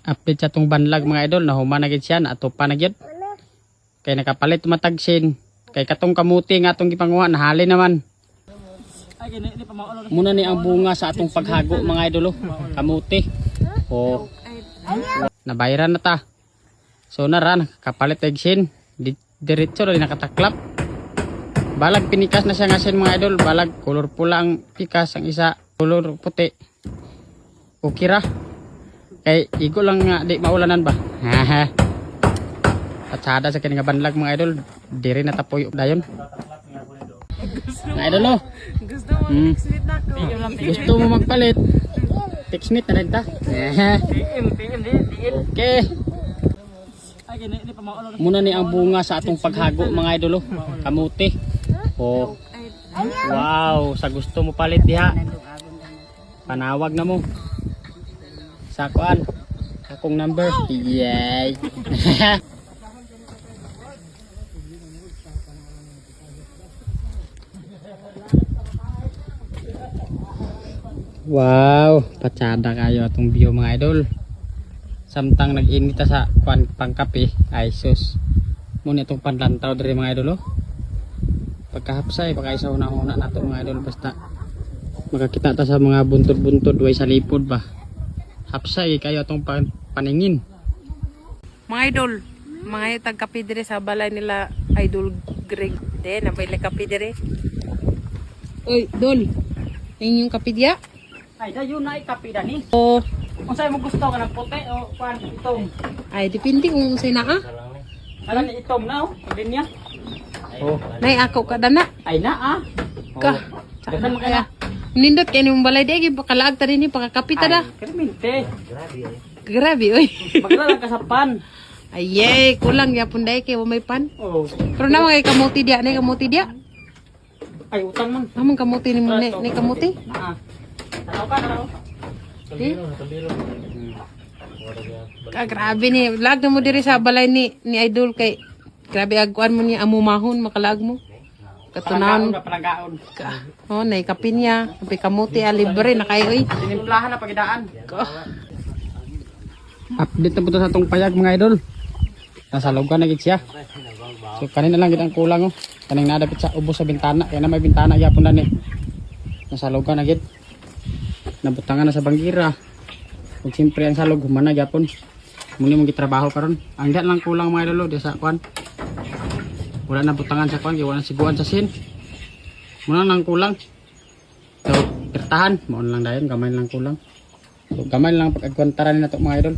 Update sa tong banlag mga idol, nahuman na gid siya, natupa na gid. Kay nakapalit matagsin. Kay katong kamuti nga atong gipanguha nahali naman. Muna ni ang bunga sa atong paghago mga idol, kamuti. Oh. Nabayaran na ta. So naran kapalit tagsin, diretso rin nakataklap. Balag pinikas na siya ngasin mga idol, balag kulor pula ang pikas, ang isa kulor puti. Okay ra. Kay igo lang nga di maulanan ba. Haha. Patsada sa kini nga banlag mga idol, diri na tapoy dayon. Mga idol no. Gusto mo mag-exit na ko. Gusto mo magpalit? Textmate na rin ta. Okay. Muna ni ang bunga sa atong paghago mga idol, kamuti. Oh. Wow, sa gusto mo palit diha. Panawag na mo. Sa kuan. Akong number. Yay. Wow, patsada kayo atong view mga idol. Samtang nag-inita sa pangkape, ay sus. Muna itong panlantaw diri mga idol. Pagkahapsay, pagkaisa una-una na ito mga idol. Basta makakita ta sa mga buntod-buntod, way sa lipod ba. Hapsay kayo itong paningin. Mga idol, mga tagkape dire sa balay nila Idol Greg. De, nabayle kape dire. Oy, Dol. Yung kape diya? Ay, dayon na ikapi dani. Oh, Kung sa'yo mo gusto ka ng puti o pan itom. ay depende kung say na Alam ni itom na oh, linya. Oh, Nay ako ka dana. ay na ah. Ka. Saan kaya? Nindot kay ni balay di pakalaag ta dinhi pakakape ta da. Kermente. Grabe oy. Magdala ka sa pan. Ayay, kulang yapon day kay wa may pan. Oh. Pero na mga kamuti dia, nay kamuti dia. Ay utang man. Among kamuti ni mo nay kamuti. Ah. Tanaw ka, tanaw. Eh? Grabe ni, lag na mo diri sa balay ni Idol kay grabe agkuan mo ni amumahon makalag mo. Katunaon. Palanggaon. Oh, nay kape niya, kape kamuti libre na kayo oy. Tinimplahan na pagidaan. Update na po to sa atong payag mga idol. Nasa lugar na gid siya. So kanina lang gid ang kulang oh. Kaning nadapit sa ubos sa bintana, kaya na may bintana gyapon na ni. Nasa lugar na gid. Nabutangan na sa banggira. Ug siyempre ang salog humana gyapon. Muni mong gitrabaho karon. Ang diyan lang kulang mga idol di sa kwan. Wala na butangan sa kwan, wala na siguan sa sin. Muna lang kulang. So, pertahan, mo lang dayon, gamay lang kulang. So, gamay lang pag-agkwantaran na to mga idol.